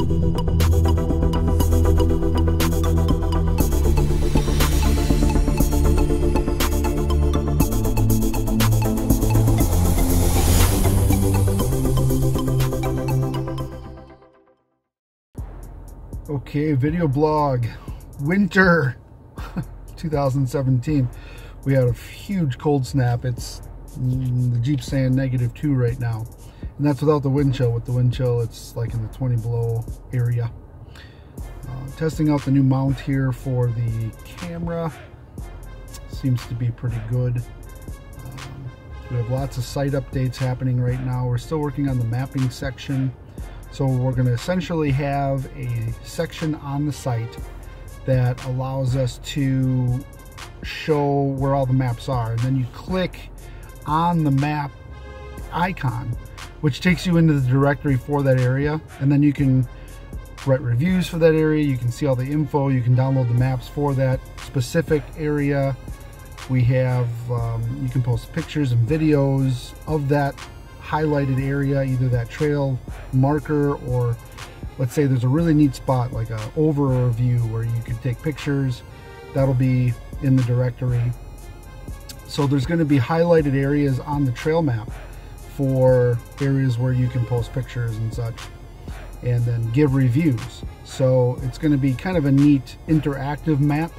Okay, video blog, winter 2017. We had a huge cold snap. It's the Jeep's saying -2 right now, and that's without the wind chill. With the wind chill, it's like in the 20 below area. Testing out the new mount here for the camera. Seems to be pretty good. We have lots of site updates happening right now. We're still working on the mapping section. So we're going to essentially have a section on the site that allows us to show where all the maps are. And then you click on the map icon, which takes you into the directory for that area. And then you can write reviews for that area. You can see all the info. You can download the maps for that specific area. We have, you can post pictures and videos of that highlighted area, either that trail marker, or let's say there's a really neat spot like a overview where you can take pictures. That'll be in the directory. So there's going to be highlighted areas on the trail map for areas where you can post pictures and such, and then give reviews. So it's going to be kind of a neat interactive map,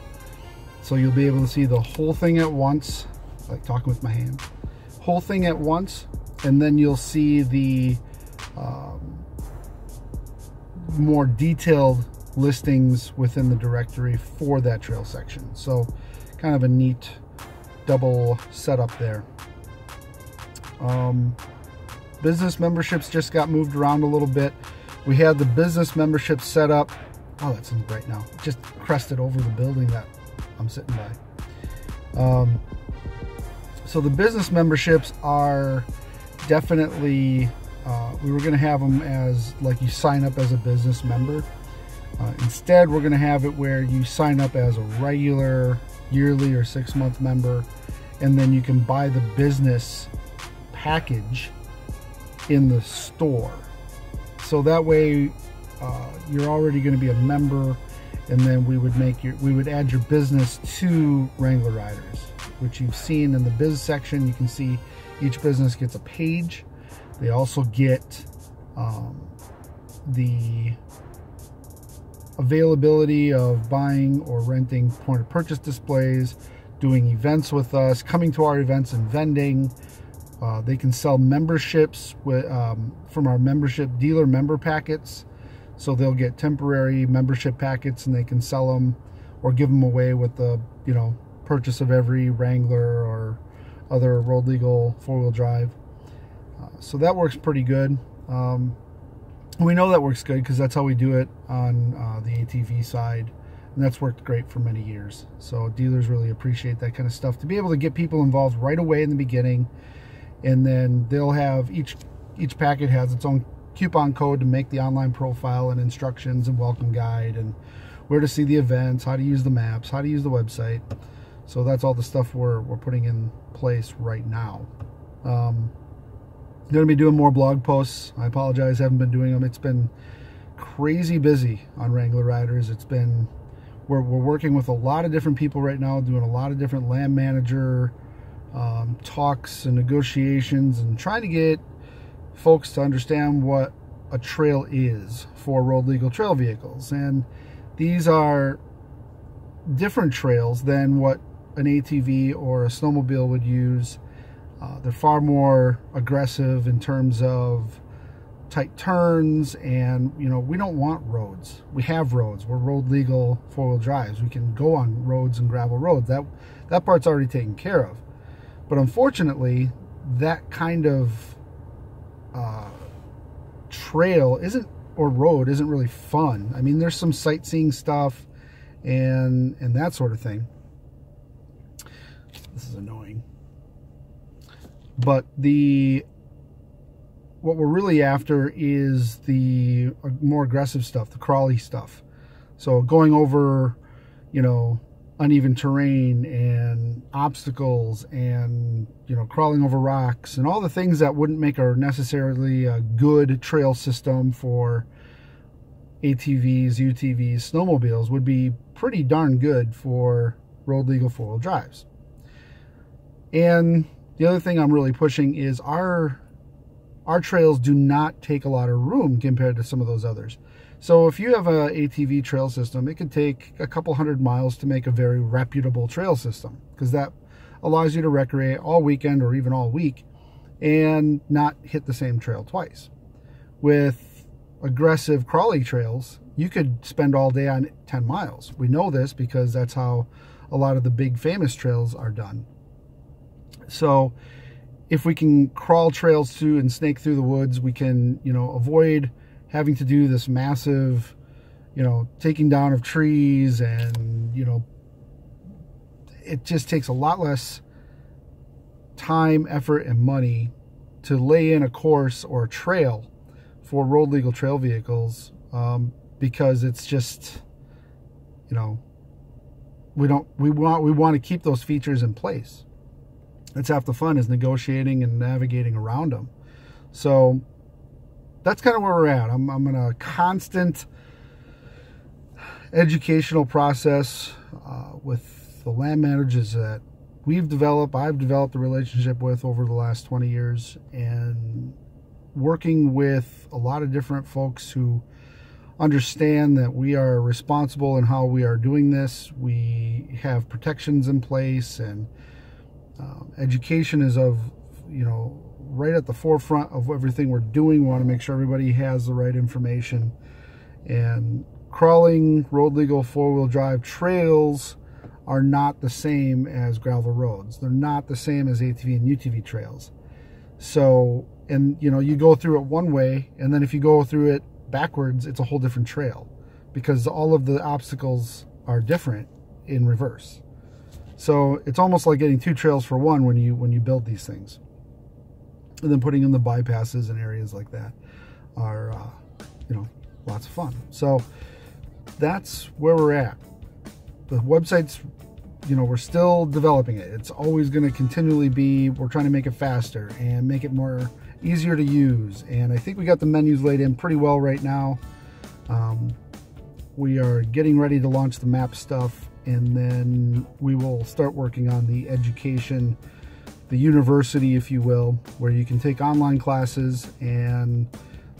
so you'll be able to see the whole thing at once, like talking with my hand, whole thing at once. And then you'll see the more detailed listings within the directory for that trail section. So kind of a neat double setup there. Business memberships just got moved around a little bit. We had the business membership set up. Oh, that sounds bright now. It just crested over the building that I'm sitting by. So the business memberships are definitely, we were going to have them as like you sign up as a business member. Instead, we're going to have it where you sign up as a regular yearly or 6-month member, and then you can buy the business package in the store. So that way you're already going to be a member, and then we would add your business to Wrangler Riders, which you've seen in the biz section. You can see each business gets a page. They also get the availability of buying or renting point of purchase displays, doing events with us, coming to our events and vending. They can sell memberships from our membership dealer member packets. So they'll get temporary membership packets and they can sell them or give them away with the, purchase of every Wrangler or other road legal 4-wheel drive. So that works pretty good. We know that works good because that's how we do it on the ATV side, and that's worked great for many years. So dealers really appreciate that kind of stuff, to be able to get people involved right away in the beginning, and then they'll have each packet has its own coupon code to make the online profile and instructions and welcome guide and where to see the events, how to use the maps, how to use the website. So that's all the stuff we're putting in place right now. I'm going to be doing more blog posts. I apologize, I haven't been doing them. It's been crazy busy on Wrangler Riders. It's been, we're working with a lot of different people right now, doing a lot of different land manager talks and negotiations, and trying to get folks to understand what a trail is for road legal trail vehicles. And these are different trails than what an ATV or a snowmobile would use. They're far more aggressive in terms of tight turns, and we don't want roads. We have roads. We're road legal 4-wheel drives. We can go on roads and gravel roads. That part's already taken care of. But unfortunately, that kind of trail or road isn't really fun. I mean, there's some sightseeing stuff and that sort of thing. This is annoying. But what we're really after is the more aggressive stuff, the crawly stuff. So going over, uneven terrain and obstacles and, crawling over rocks and all the things that wouldn't make necessarily a good trail system for ATVs, UTVs, snowmobiles would be pretty darn good for road legal four-wheel drives. And the other thing I'm really pushing is our trails do not take a lot of room compared to some of those others. So if you have a ATV trail system, it could take a couple 100 miles to make a very reputable trail system, because that allows you to recreate all weekend or even all week and not hit the same trail twice. With aggressive crawly trails, you could spend all day on 10 miles. We know this because that's how a lot of the big famous trails are done. So if we can crawl trails through and snake through the woods, we can, avoid having to do this massive, taking down of trees, and, it just takes a lot less time, effort, and money to lay in a course or a trail for road legal trail vehicles, because it's just, we want to keep those features in place. That's half the fun, is negotiating and navigating around them. So that's kind of where we're at. I'm in a constant educational process with the land managers that I've developed a relationship with over the last 20 years, and working with a lot of different folks who understand that we are responsible in how we are doing this. We have protections in place, and education is right at the forefront of everything we're doing. We want to make sure everybody has the right information. And crawling road legal four-wheel drive trails are not the same as gravel roads. They're not the same as ATV and UTV trails. So, and you go through it one way, and then if you go through it backwards, it's a whole different trail, because all of the obstacles are different in reverse. So it's almost like getting two trails for one when you build these things. And then putting in the bypasses and areas like that are, lots of fun. So that's where we're at. The website's, we're still developing it. It's always going to continually be, we're trying to make it faster and make it easier to use. And I think we got the menus laid in pretty well right now. We are getting ready to launch the map stuff, and then we will start working on the education, the university, if you will, where you can take online classes and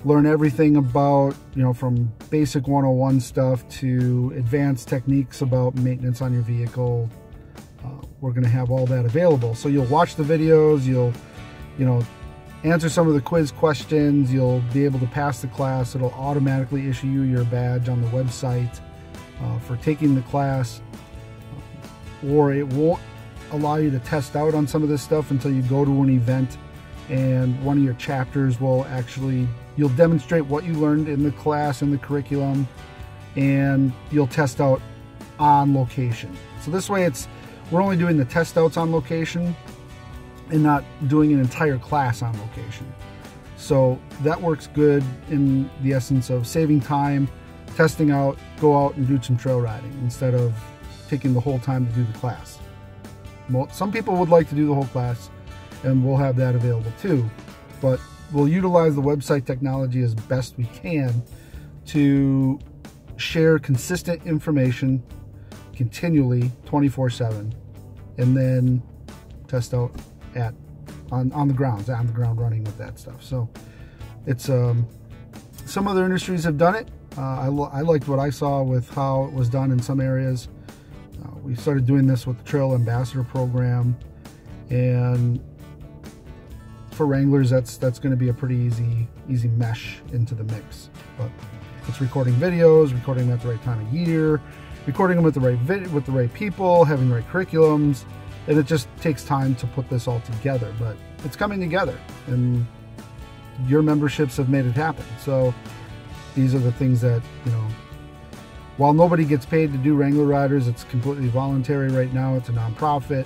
learn everything about, from basic 101 stuff to advanced techniques about maintenance on your vehicle. We're going to have all that available. So you'll watch the videos, you'll, answer some of the quiz questions, you'll be able to pass the class. It'll automatically issue you your badge on the website for taking the class, or it won't allow you to test out on some of this stuff until you go to an event, and one of your chapters will you'll demonstrate what you learned in the class, in the curriculum, and you'll test out on location. So this way we're only doing the test outs on location and not doing an entire class on location. So that works good in the essence of saving time, testing out, go out and do some trail riding instead of taking the whole time to do the class. Well, some people would like to do the whole class, and we'll have that available too, but we'll utilize the website technology as best we can to share consistent information continually 24/7, and then test out on the ground running with that stuff. So it's some other industries have done it. I liked what I saw with how it was done in some areas. We started doing this with the Trail Ambassador program, and for Wranglers, that's going to be a pretty easy mesh into the mix. But it's recording videos, recording them at the right time of year, recording them with the right people, having the right curriculums, and it just takes time to put this all together. But it's coming together, and your memberships have made it happen. So these are the things that, while nobody gets paid to do Wrangler Riders, it's completely voluntary right now. It's a nonprofit.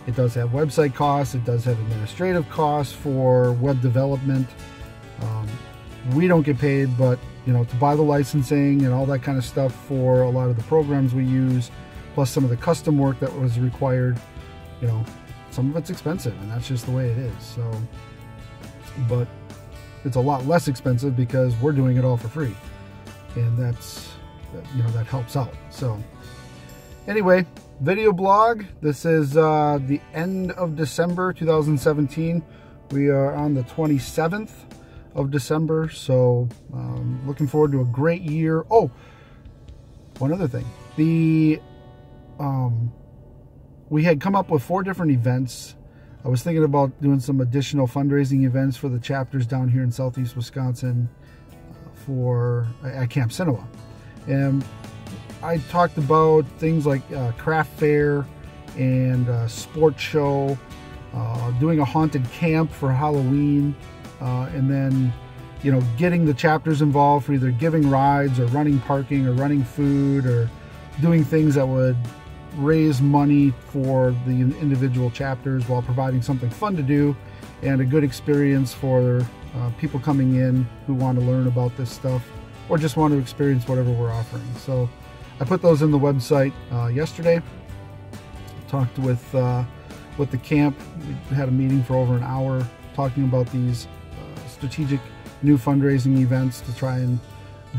It does have website costs. It does have administrative costs for web development. We don't get paid, but to buy the licensing and all that kind of stuff for a lot of the programs we use, plus some of the custom work that was required, some of it's expensive, and that's just the way it is. So, but it's a lot less expensive because we're doing it all for free. and that's, you know, that helps out. So anyway, video blog. This is the end of December 2017. We are on the 27th of December, so looking forward to a great year. Oh, one other thing. We had come up with 4 different events. I was thinking about doing some additional fundraising events for the chapters down here in Southeast Wisconsin at Camp Cinema. And I talked about things like craft fair and sports show, doing a haunted camp for Halloween, and then, you know, getting the chapters involved for either giving rides or running parking or running food or doing things that would raise money for the individual chapters while providing something fun to do and a good experience for people coming in who want to learn about this stuff or just want to experience whatever we're offering. So I put those in the website yesterday. Talked with the camp. We had a meeting for over an hour talking about these strategic new fundraising events to try and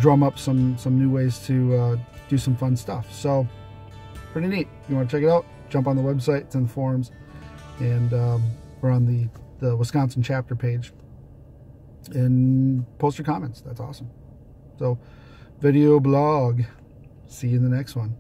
drum up some new ways to do some fun stuff. So pretty neat. If you want to check it out, jump on the website. It's in the forums, and we're on the Wisconsin chapter page, and post your comments. That's awesome. So video blog. See you in the next one.